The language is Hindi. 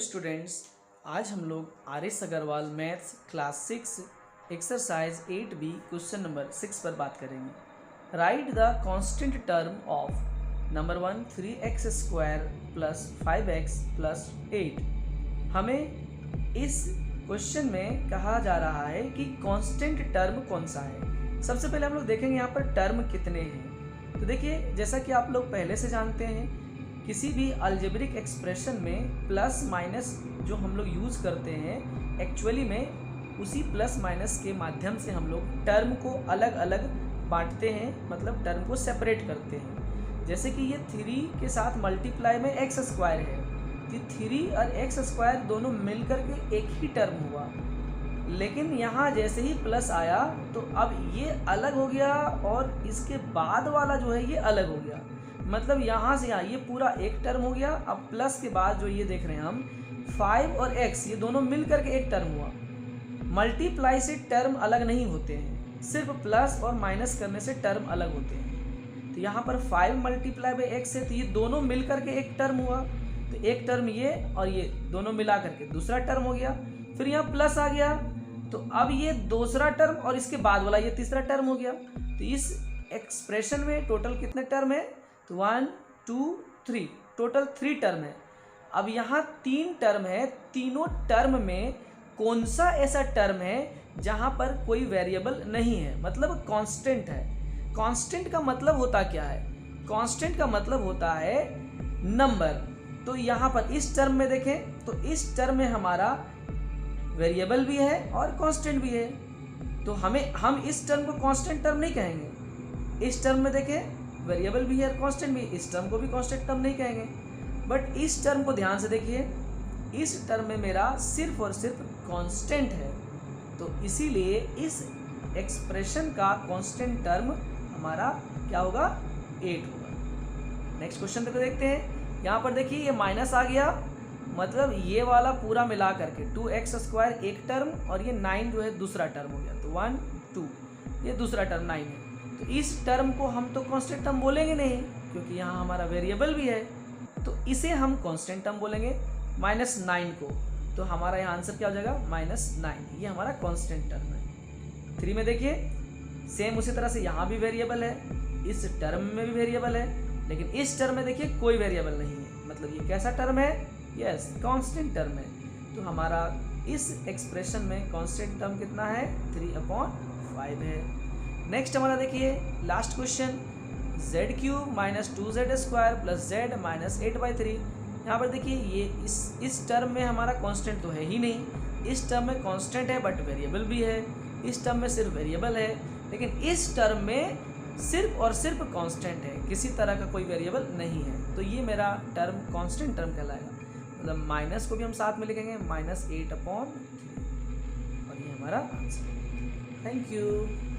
स्टूडेंट्स, आज हम लोग R S. Agarwal maths class 6 exercise 8B question number 6 पर बात करेंगे। Write the constant term of number 1 3x square plus 5x plus 8। हमें इस क्वेश्चन में कहा जा रहा है कि कांस्टेंट टर्म कौन सा है। सबसे पहले हम लोग देखेंगे यहाँ पर टर्म कितने हैं। तो देखिए, जैसा कि आप लोग पहले से जानते हैं, किसी भी अलजेब्रिक एक्सप्रेशन में प्लस माइनस जो हम लोग यूज़ करते हैं, एक्चुअली में उसी प्लस माइनस के माध्यम से हम लोग टर्म को अलग अलग बांटते हैं, मतलब टर्म को सेपरेट करते हैं। जैसे कि ये 3 के साथ मल्टीप्लाई में एक्स स्क्वायर है, कि 3 और एक्स स्क्वायर दोनों मिलकर के एक ही टर्म हुआ। लेकिन यहाँ जैसे ही प्लस आया तो अब ये अलग हो गया और इसके बाद वाला जो है ये अलग हो गया। मतलब यहाँ से यहाँ ये पूरा एक टर्म हो गया। अब प्लस के बाद जो ये देख रहे हैं हम 5 और x, ये दोनों मिल करके एक टर्म हुआ। मल्टीप्लाई से टर्म अलग नहीं होते हैं, सिर्फ प्लस और माइनस करने से टर्म अलग होते हैं। तो यहाँ पर 5 मल्टीप्लाई बाई x है, तो ये दोनों मिल करके एक टर्म हुआ। तो एक टर्म ये और ये दोनों मिला करके दूसरा टर्म हो गया। फिर यहाँ प्लस आ गया, तो अब ये दूसरा टर्म और इसके बाद वाला ये तीसरा टर्म हो गया। तो इस एक्सप्रेशन में टोटल कितने टर्म है? तो 1 2 3, टोटल 3 टर्म है। अब यहाँ 3 टर्म है, तीनों टर्म में कौन सा ऐसा टर्म है जहाँ पर कोई वेरिएबल नहीं है, मतलब कांस्टेंट है। कांस्टेंट का मतलब होता क्या है? कांस्टेंट का मतलब होता है नंबर। तो यहाँ पर इस टर्म में देखें तो इस टर्म में हमारा वेरिएबल भी है और कांस्टेंट भी है। तो हम इस टर्म को कांस्टेंट टर्म नहीं कहेंगे। इस टर्म में देखें वेरिएबल भी है और कांस्टेंट भी है, इस टर्म को भी कांस्टेंट टर्म नहीं कहेंगे। बट इस टर्म को ध्यान से देखिए, इस टर्म में मेरा सिर्फ और सिर्फ कांस्टेंट है, तो इसीलिए इस एक्सप्रेशन का कांस्टेंट टर्म हमारा क्या होगा? 8 होगा। नेक्स्ट क्वेश्चन तक देखते हैं। यहाँ पर देखिए ये माइनस आ गया, मतलब ये वाला पूरा मिला करके 2x स्क्वायर एक टर्म और ये 9 जो है दूसरा टर्म हो गया। तो 1 2 ये दूसरा टर्म 9 है। तो इस टर्म को हम तो कांस्टेंट टर्म बोलेंगे नहीं, क्योंकि यहाँ हमारा वेरिएबल भी है, तो इसे हम कांस्टेंट टर्म बोलेंगे। -9 को, तो हमारा यहाँ आंसर क्या हो जाएगा? -9। ये हमारा कांस्टेंट टर्म है। 3 में देखिए सेम उसी तरह से यहाँ भी वेरिएबल है, इस टर्म में भी वेरिएबल है, लेकिन इस टर्म में देखिए कोई वेरिएबल नहीं है। मतलब ये कैसा टर्म है? यस, कांस्टेंट टर्म है। तो हमारा इस एक्सप्रेशन में कांस्टेंट टर्म कितना है? 3/5 है। नेक्स्ट हमारा देखिए last question, z³ minus 2z square plus z minus 8/3। यहाँ पर देखिए ये इस टर्म में हमारा कांस्टेंट तो है ही नहीं। इस टर्म में कांस्टेंट है बट वेरिएबल भी है, इस टर्म में सिर्फ वेरिएबल है, लेकिन इस टर्म में सिर्फ और सिर्फ कांस्टेंट है, किसी तरह का कोई वेरिएबल नहीं है। तो ये मेरा टर्म कांस्टेंट टर्म कहलाएगा। मतलब माइनस को भी हम साथ में लिखेंगे, -8/3, और ये हमारा आंसर। Thank you.